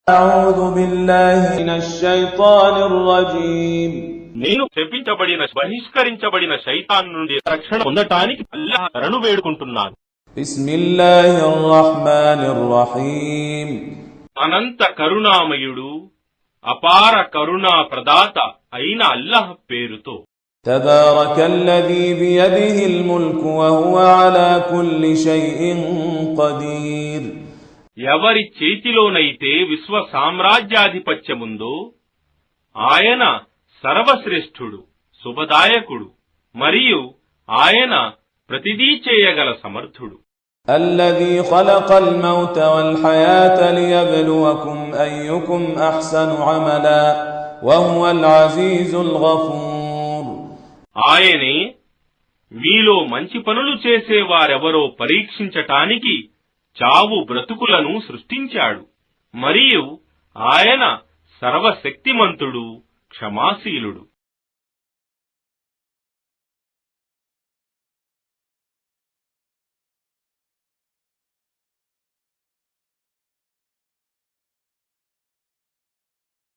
أعوذ بالله من الشيطان الرجيم నేను శపించబడిన బహిష్కరించబడిన శైతాన్ నుండి రక్షణ పొందటానికి అల్లాహ్ శరణు వేడుకుంటున్నాను. بسم الله الرحمن الرحيم అనంత కరుణామయుడు అపార కరుణా ప్రదాత అయిన అల్లాహ్ పేరుతో. تبارك الذي بيده الملك وهو على كل شيء قدير ఎవరి చేతిలోనైతే విశ్వ సామ్రాజ్యాధిపత్యముందో ఆయన సర్వశ్రేష్ఠుడు, శుభదాయకుడు, మరియు ఆయన ప్రతిదీ చేయగల సమర్థుడు. الذي خلق الموت والحياة ليبلوكم أيكم أحسن عملا وهو العزيز الغفور ఆయనే మీలో మంచి పనులు చేసేవారెవరో పరీక్షించటానికి చావు బ్రతుకులను సృష్టించాడు, మరియు ఆయన సర్వశక్తిమంతుడు, క్షమాశీలుడు.